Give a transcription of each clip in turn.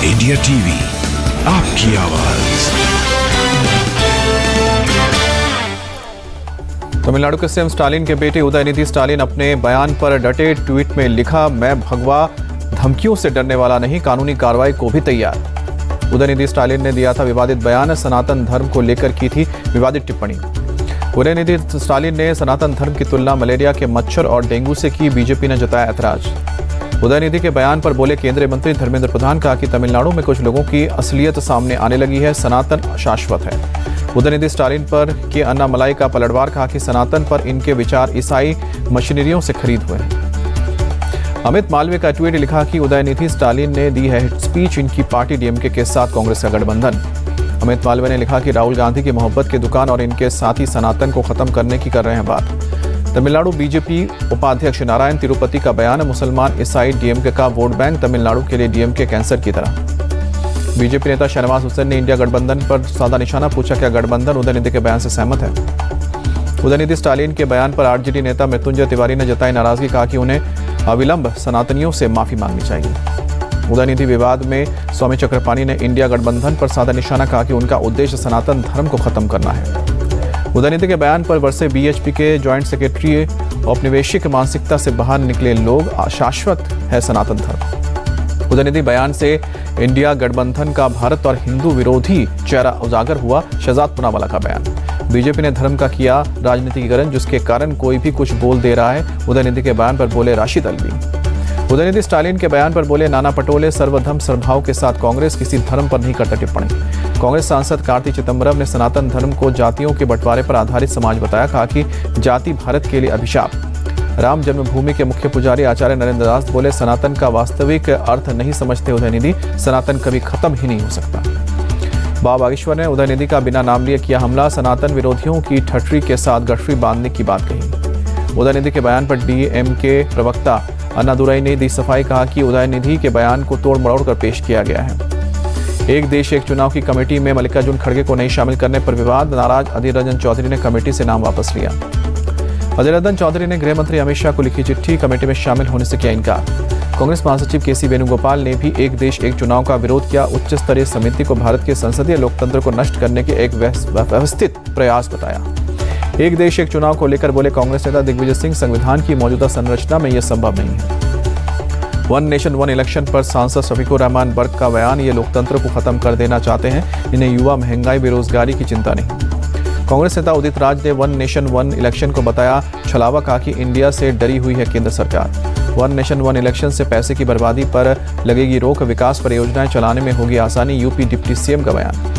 India TV, आपकी आवाज। तमिलनाडु के सीएम स्टालिन के बेटे उदयनिधि स्टालिन अपने बयान पर डटे। ट्वीट में लिखा, मैं भगवा धमकियों से डरने वाला नहीं, कानूनी कार्रवाई को भी तैयार। उदयनिधि स्टालिन ने दिया था विवादित बयान, सनातन धर्म को लेकर की थी विवादित टिप्पणी। उदयनिधि स्टालिन ने सनातन धर्म की तुलना मलेरिया के मच्छर और डेंगू से की, बीजेपी ने जताया ऐतराज। उदयनिधि के बयान पर बोले केंद्रीय मंत्री धर्मेंद्र प्रधान, कहा कि तमिलनाडु में कुछ लोगों की असलियत सामने आने लगी है, सनातन शाश्वत है। उदयनिधि स्टालिन पर के अन्नामलाई का पलटवार, कहा कि सनातन पर इनके विचार ईसाई मशीनरियों से खरीद हुए हैं। अमित मालवीय का ट्वीट लिखा कि उदयनिधि स्टालिन ने दी है हिट स्पीच, इनकी पार्टी डीएमके के साथ कांग्रेस का गठबंधन। अमित मालवीय ने लिखा कि राहुल गांधी की मोहब्बत की दुकान और इनके साथी सनातन को खत्म करने की कर रहे हैं बात। तमिलनाडु बीजेपी उपाध्यक्ष नारायण तिरुपति का बयान, मुसलमान ईसाई डीएमके का वोट बैंक, तमिलनाडु के लिए डीएमके कैंसर की तरह। बीजेपी नेता शहनवाज हुसैन ने इंडिया गठबंधन पर साधा निशाना, पूछा क्या गठबंधन उदयनिधि के बयान से सहमत है। उदयनिधि स्टालिन के बयान पर आरजेडी नेता मृत्युंजय तिवारी ने जताई नाराजगी, कहा कि उन्हें अविलंब सनातनियों से माफी मांगनी चाहिए। उदयनिधि विवाद में स्वामी चक्रपाणी ने इंडिया गठबंधन पर साधा निशाना, कहा कि उनका उद्देश्य सनातन धर्म को खत्म करना है। उदयनिधि के बयान पर वर्षे बीएचपी के ज्वाइंट सेक्रेटरी, औपनिवेशिक मानसिकता से बाहर निकले लोग, शाश्वत है सनातन धर्म। उदयनिधि बयान से इंडिया गठबंधन का भारत और हिंदू विरोधी चेहरा उजागर हुआ, शहजाद पूनावाला का बयान। बीजेपी ने धर्म का किया राजनीतिकरण, जिसके कारण कोई भी कुछ बोल दे रहा है। उदयनिधि के बयान पर बोले राशिद अल्वी। उदयनिधि स्टालिन के बयान पर बोले नाना पटोले, सर्वधर्म सर्वभाव के साथ कांग्रेस किसी धर्म पर नहीं करता टिप्पणी। कांग्रेस सांसद कार्ति चिदंबरम ने सनातन धर्म को जातियों के बंटवारे पर आधारित समाज बताया, कहा कि जाति भारत के लिए अभिशाप। राम जन्मभूमि के मुख्य पुजारी आचार्य नरेंद्र दास बोले, सनातन का वास्तविक अर्थ नहीं समझते उदयनिधि, सनातन कभी खत्म ही नहीं हो सकता। बाबा बागेश्वर ने उदयनिधि का बिना नाम लिए किया हमला, सनातन विरोधियों की ठठरी के साथ गठरी बांधने की बात कही। उदयनिधि के बयान पर डीएमके प्रवक्ता अन्नादुराई ने दी सफाई, कहा कि उदयनिधि के बयान को तोड़ मरोड़ कर पेश किया गया है। एक देश एक चुनाव की कमेटी में मल्लिकार्जुन खड़गे को नहीं शामिल करने पर विवाद, नाराज अधीर रंजन चौधरी ने कमेटी से नाम वापस लिया। अधीर रंजन चौधरी ने गृह मंत्री अमित शाह को लिखी चिट्ठी, कमेटी में शामिल होने से किया इनकार। कांग्रेस महासचिव केसी वेणुगोपाल ने भी एक देश एक चुनाव का विरोध किया, उच्च स्तरीय समिति को भारत के संसदीय लोकतंत्र को नष्ट करने के एक व्यवस्थित प्रयास बताया। एक देश एक चुनाव को लेकर बोले कांग्रेस नेता दिग्विजय सिंह, संविधान की मौजूदा संरचना में यह संभव नहीं है। वन नेशन वन इलेक्शन पर सांसद शफीकुर रहमान बर्क का बयान, ये लोकतंत्र को खत्म कर देना चाहते हैं, इन्हें युवा, महंगाई, बेरोजगारी की चिंता नहीं। कांग्रेस नेता उदित राज ने वन नेशन वन इलेक्शन को बताया छलावा, कहा कि इंडिया से डरी हुई है केंद्र सरकार। वन नेशन वन इलेक्शन से पैसे की बर्बादी पर लगेगी रोक, विकास परियोजनाएं चलाने में होगी आसानी, यूपी डिप्टी सीएम का बयान।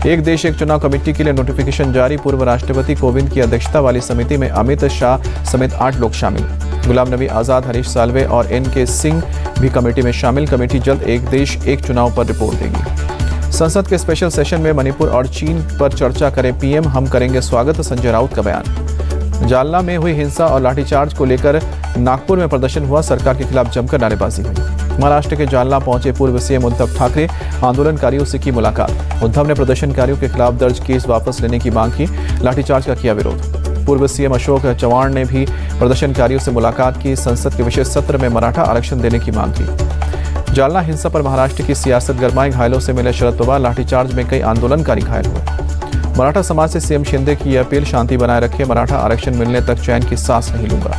एक देश एक चुनाव कमेटी के लिए नोटिफिकेशन जारी, पूर्व राष्ट्रपति कोविंद की अध्यक्षता वाली समिति में अमित शाह समेत 8 लोग शामिल। गुलाम नबी आजाद, हरीश साल्वे और एनके सिंह भी कमेटी में शामिल। कमेटी जल्द एक देश एक चुनाव पर रिपोर्ट देगी। संसद के स्पेशल सेशन में मणिपुर और चीन पर चर्चा करे पीएम, हम करेंगे स्वागत, संजय राउत का बयान। जालना में हुई हिंसा और लाठीचार्ज को लेकर नागपुर में प्रदर्शन हुआ, सरकार के खिलाफ जमकर नारेबाजी हुई। महाराष्ट्र के जालना पहुंचे पूर्व सीएम उद्धव ठाकरे, आंदोलनकारियों से की मुलाकात। उद्धव ने प्रदर्शनकारियों के खिलाफ दर्ज केस वापस लेने की मांग की, लाठीचार्ज का किया विरोध। पूर्व सीएम अशोक चव्हाण ने भी प्रदर्शनकारियों से मुलाकात की, संसद के विशेष सत्र में मराठा आरक्षण देने की मांग की। जालना हिंसा पर महाराष्ट्र की सियासत गरमाई, घायलों से मिले शरद पवार, लाठीचार्ज में कई आंदोलनकारी घायल हुए। मराठा समाज से सीएम शिंदे की अपील, शांति बनाए रखे, मराठा आरक्षण मिलने तक चैन की सांस नहीं लूंगा।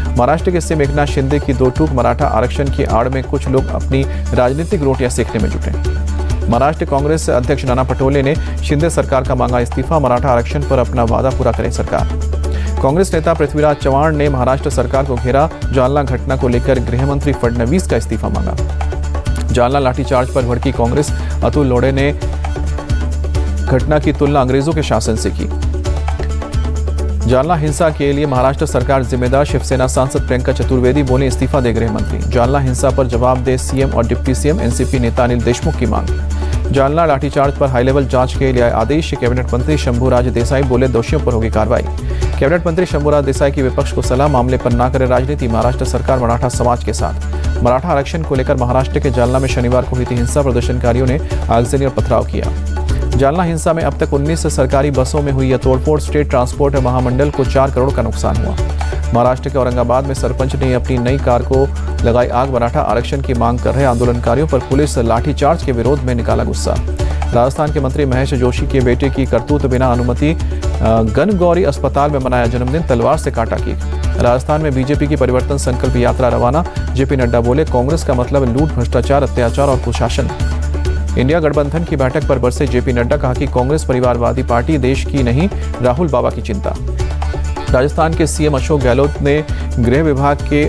महाराष्ट्र के सीएम एकनाथ शिंदे की दो टूक, मराठा आरक्षण की आड़ में कुछ लोग अपनी राजनीतिक रोटियां सेकने में जुटे। महाराष्ट्र कांग्रेस अध्यक्ष नाना पटोले ने शिंदे सरकार का मांगा इस्तीफा, मराठा आरक्षण पर अपना वादा पूरा करे सरकार। कांग्रेस नेता पृथ्वीराज चव्हाण ने महाराष्ट्र सरकार को घेरा, जालना घटना को लेकर गृह मंत्री फडणवीस का इस्तीफा मांगा। जालना लाठीचार्ज पर भड़की कांग्रेस, अतुल लोढ़े ने घटना की तुलना अंग्रेजों के शासन से की। जालना हिंसा के लिए महाराष्ट्र सरकार जिम्मेदार, शिवसेना सांसद प्रियंका चतुर्वेदी बोले इस्तीफा दे गृह मंत्री। जालना हिंसा पर जवाब दे सीएम और डिप्टी सीएम, एनसीपी नेता अनिल देशमुख की मांग। जालना लाठीचार्ज पर हाई लेवल जांच के लिए आदेश, कैबिनेट मंत्री शंभूराज देसाई बोले दोषियों पर होगी कार्रवाई। कैबिनेट मंत्री शंभूराज देसाई की विपक्ष को सलाह, मामले पर न करे राजनीति, महाराष्ट्र सरकार मराठा समाज के साथ। मराठा आरक्षण को लेकर महाराष्ट्र के जालना में शनिवार को हुई थी हिंसा, प्रदर्शनकारियों ने आगजनी और पथराव किया। जालना हिंसा में अब तक 19 सरकारी बसों में हुई यह तोड़फोड़, स्टेट ट्रांसपोर्ट महामंडल को 4 करोड़ का नुकसान हुआ। महाराष्ट्र के औरंगाबाद में सरपंच ने अपनी नई कार को लगाई आग। मराठा आरक्षण की मांग कर रहे आंदोलनकारियों पर पुलिस लाठीचार्ज के विरोध में निकाला गुस्सा। राजस्थान के मंत्री महेश जोशी के बेटे की करतूत बिना अनुमति गनगौरी अस्पताल में मनाया जन्मदिन, तलवार से काटा केक। राजस्थान में बीजेपी की परिवर्तन संकल्प यात्रा रवाना। जेपी नड्डा बोले, कांग्रेस का मतलब लूट, भ्रष्टाचार, अत्याचार और कुशासन। इंडिया गठबंधन की बैठक पर बरसे जेपी नड्डा, कहा कि कांग्रेस परिवारवादी पार्टी, देश की नहीं, राहुल बाबा की चिंता। राजस्थान के सीएम अशोक गहलोत ने गृह विभाग के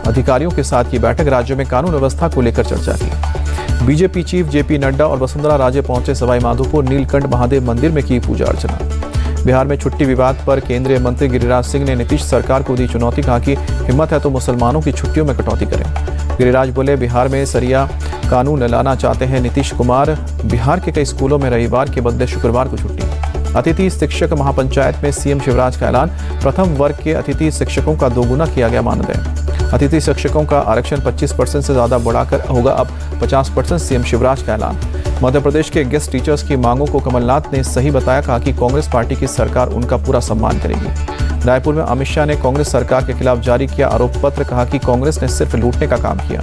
अधिकारियों के साथ की बैठक, राज्य में कानून व्यवस्था को लेकर चर्चा की। बीजेपी चीफ जेपी नड्डा और वसुंधरा राजे पहुंचे सवाई माधोपुर नीलकंठ महादेव मंदिर में की पूजा अर्चना। बिहार में छुट्टी विवाद पर केंद्रीय मंत्री गिरिराज सिंह ने नीतीश सरकार को दी चुनौती, कहा कि हिम्मत है तो मुसलमानों की छुट्टियों में कटौती करें। गिरिराज बोले, बिहार में सरिया कानून लाना चाहते हैं नीतीश कुमार। बिहार के कई स्कूलों में रविवार के बदले शुक्रवार को छुट्टी। अतिथि शिक्षक महापंचायत में सीएम शिवराज का ऐलान, प्रथम वर्ग के अतिथि शिक्षकों का दोगुना किया गया मानदेय। अतिथि शिक्षकों का आरक्षण 25% से ज्यादा बढ़ाकर होगा अब 50%, सीएम शिवराज का ऐलान। मध्य प्रदेश के गेस्ट टीचर्स की मांगों को कमलनाथ ने सही बताया, कहा कि कांग्रेस पार्टी की सरकार उनका पूरा सम्मान करेगी। रायपुर में अमित शाह ने कांग्रेस सरकार के खिलाफ जारी किया आरोप पत्र, कहा कि कांग्रेस ने सिर्फ लूटने का काम किया।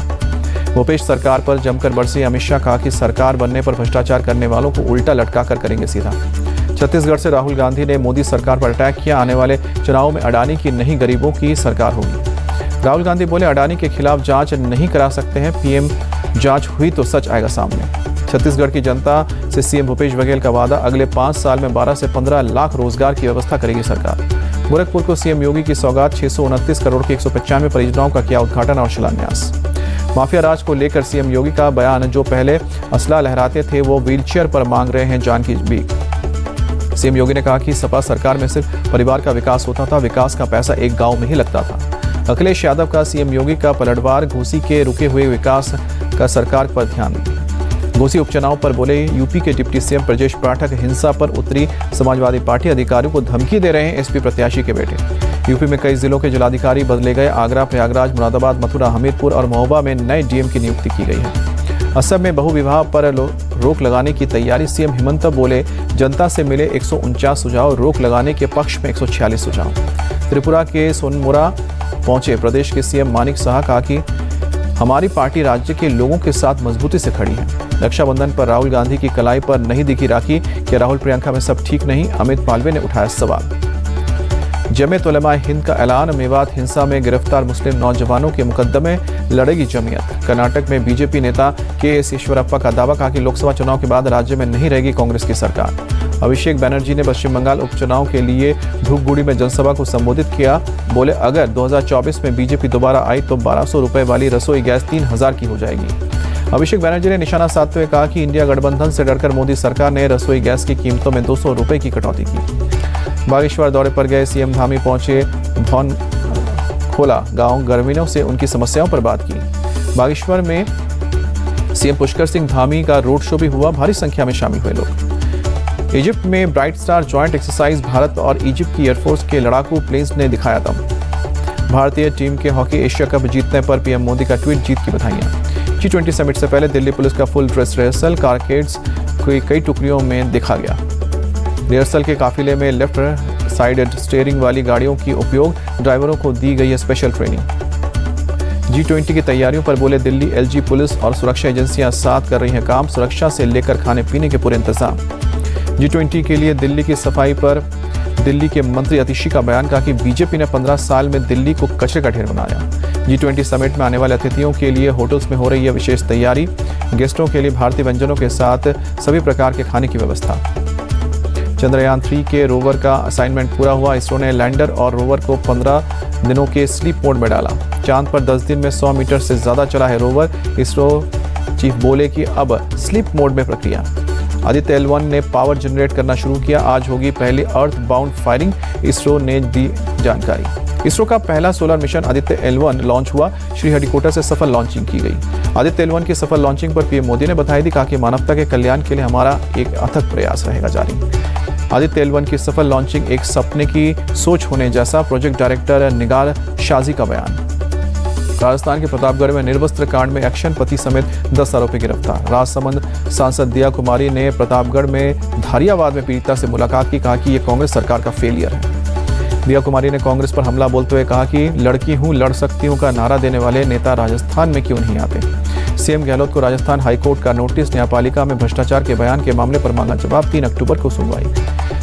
भूपेश सरकार पर जमकर बरसे अमित शाह, कहा कि सरकार बनने पर भ्रष्टाचार करने वालों को उल्टा लटका कर करेंगे सीधा। छत्तीसगढ़ से राहुल गांधी ने मोदी सरकार पर अटैक किया, आने वाले चुनाव में अडानी की नहीं गरीबों की सरकार होगी। राहुल गांधी बोले, अडानी के खिलाफ जांच नहीं करा सकते हैं, पीएम जांच हुई तो सच आएगा सामने। छत्तीसगढ़ की जनता से सीएम भूपेश बघेल का वादा, अगले 5 साल में 12 से 15 लाख रोजगार की व्यवस्था करेगी सरकार। गोरखपुर को सीएम योगी की सौगात, 629 करोड़ की 195 परियोजनाओं का किया उद्घाटन और शिलान्यास। माफिया राज को लेकर सीएम योगी का बयान, जो पहले असला लहराते थे वो व्हीलचेयर पर मांग रहे हैं जान की भीख। सीएम योगी ने कहा कि सपा सरकार में सिर्फ परिवार का विकास होता था, विकास का पैसा एक गांव में ही लगता था। अखिलेश यादव का सीएम योगी का पलटवार, घोसी के रुके हुए विकास का सरकार पर ध्यान। घोसी उपचुनाव पर बोले यूपी के डिप्टी सीएम ब्रजेश पाठक, हिंसा पर उतरी समाजवादी पार्टी, अधिकारियों को धमकी दे रहे हैं एसपी प्रत्याशी के बेटे। यूपी में कई जिलों के जिलाधिकारी बदले गए, आगरा, प्रयागराज, मुरादाबाद, मथुरा, हमीरपुर और महोबा में नए डीएम की नियुक्ति की गई है। असम में बहुविवाह पर रोक लगाने की तैयारी, सीएम हिमंत बोले, जनता से मिले 149 सुझाव, रोक लगाने के पक्ष में 146 सुझाव। त्रिपुरा के सोनमुरा पहुंचे प्रदेश के सीएम मानिक साह, कहा कि हमारी पार्टी राज्य के लोगों के साथ मजबूती से खड़ी है। रक्षाबंधन पर राहुल गांधी की कलाई पर नहीं दिखी राखी, क्या राहुल प्रियंका में सब ठीक नहीं, अमित मालवीय ने उठाया सवाल। जमीयत उलेमा हिंद का ऐलान, मेवात हिंसा में गिरफ्तार मुस्लिम नौजवानों के मुकदमे लड़ेगी जमीयत। कर्नाटक में बीजेपी नेता के.एस. ईश्वरप्पा का दावा, कहा कि लोकसभा चुनाव के बाद राज्य में नहीं रहेगी कांग्रेस की सरकार। अभिषेक बनर्जी ने पश्चिम बंगाल उपचुनाव के लिए धूपगुड़ी में जनसभा को संबोधित किया, बोले, अगर 2024 में बीजेपी दोबारा आई तो 1200 रुपए वाली रसोई गैस 3000 की हो जाएगी। अभिषेक बनर्जी ने निशाना साधते हुए कहा कि इंडिया गठबंधन से डरकर मोदी सरकार ने रसोई गैस की कीमतों में 200 रुपए की कटौती की। बागेश्वर दौरे पर गए सीएम धामी पहुंचे धौन खोला गांव, ग्रामीणों से उनकी समस्याओं पर बात की। बागेश्वर में सीएम पुष्कर सिंह धामी का रोड शो भी हुआ, भारी संख्या में शामिल हुए लोग। इजिप्ट में bright star joint exercise, Bharat और इजिप्ट की एयरफोर्स के लड़ाकू प्लेन्स ने दिखाया दम। भारतीय टीम के हॉकी एशिया कप जीतने पर पीएम मोदी का ट्वीट, जीत की बधाइयां। G20 समिट से पहले दिल्ली पुलिस का फुल ड्रेस रिहर्सल, कारकेड्स को कई टुकड़ियों में देखा गया। रिहर्सल के काफिले में लेफ्ट साइडेड स्टीयरिंग वाली गाड़ियों की उपयोग, ड्राइवरों को दी गई है स्पेशल ट्रेनिंग। G20 की तैयारियों पर बोले दिल्ली एलजी, पुलिस और सुरक्षा एजेंसियां साथ कर रही हैं काम, सुरक्षा से लेकर खाने पीने के पूरे इंतजाम। G20 के लिए दिल्ली की सफाई पर दिल्ली के मंत्री अतिशी का बयान, कहा कि बीजेपी ने 15 साल में दिल्ली को कचरे का ढेर बनाया। G20 समिट में आने वाले अतिथियों के लिए होटल्स में हो रही है विशेष तैयारी, गेस्टों के लिए भारतीय व्यंजनों के साथ सभी प्रकार के खाने की व्यवस्था। चंद्रयान 3 के रोवर का असाइनमेंट पूरा हुआ, इसरो ने लैंडर और रोवर को 15 दिनों के स्लीप मोड में डाला। चांद पर 10 दिन में 100 मीटर से ज्यादा चला है रोवर, इसरो चीफ बोले कि अब स्लीप मोड में प्रक्रिया। आदित्य L1 ने पावर जनरेट करना शुरू किया, आज होगी पहली अर्थ बाउंड फायरिंग, इसरो ने दी जानकारी। इसरो का पहला solar mission Aditya L1 launch हुआ, श्रीहरिकोटा से सफल लॉन्चिंग की गई। आदित्य L1 की सफल लॉन्चिंग पर पीएम मोदी ने बधाई दी, कहा कि मानवता के कल्याण के लिए हमारा एक अथक प्रयास रहेगा जारी। आदित्य L1 की सफल लॉन्चिंग एक सपने की सोच होने जैसा, प्रोजेक्ट डायरेक्टर निगार शाजी का बयान। राजस्थान के प्रतापगढ़ में निर्वस्त्र कांड में एक्शन, पति समेत 10 आरोपी गिरफ्तार। राजसमंद सांसद दिया कुमारी ने प्रतापगढ़ में धारियावाद में पीड़िता से मुलाकात की, कहा कि ये कांग्रेस सरकार का फेलियर है। दिया कुमारी ने कांग्रेस पर हमला बोलते हुए कहा कि लड़की हूं, लड़ सकती हूं का नारा देने वाले नेता राजस्थान में क्यों नहीं आते। सीएम गहलोत को राजस्थान हाईकोर्ट का नोटिस, न्यायपालिका में भ्रष्टाचार के बयान के मामले पर मांगा जवाब, 3 अक्टूबर को सुनवाई।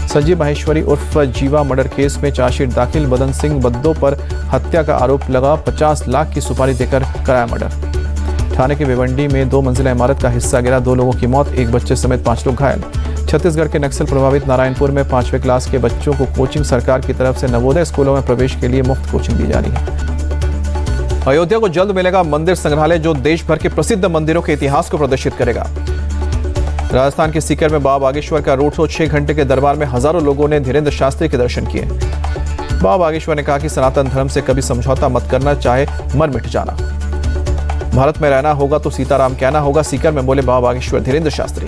संजीव माहेश्वरी उर्फ जीवा मर्डर केस में चार्जशीट दाखिल, बदन सिंह बद्दो पर हत्या का आरोप लगा, 50 लाख की सुपारी देकर कराया मर्डर। ठाणे के भिवंडी में 2 मंजिला इमारत का हिस्सा गिरा, 2 लोगों की मौत, 1 बच्चे समेत 5 लोग घायल। छत्तीसगढ़ के नक्सल प्रभावित नारायणपुर में 5वीं क्लास के बच्चों को कोचिंग, सरकार की तरफ से नवोदय स्कूलों में प्रवेश के लिए मुफ्त कोचिंग दी जा रही है। अयोध्या को जल्द मिलेगा मंदिर संग्रहालय, जो देश भर के प्रसिद्ध मंदिरों के इतिहास को प्रदर्शित करेगा। राजस्थान के सीकर में बाबा बागेश्वर का रोड शो, 6 घंटे के दरबार में हजारों लोगों ने धीरेन्द्र शास्त्री के दर्शन किए। बाबा बागेश्वर ने कहा कि सनातन धर्म से कभी समझौता मत करना, चाहे मर मिट जाना। भारत में रहना होगा तो सीताराम कहना होगा, सीकर में बोले बाबा बागेश्वर धीरेन्द्र शास्त्री।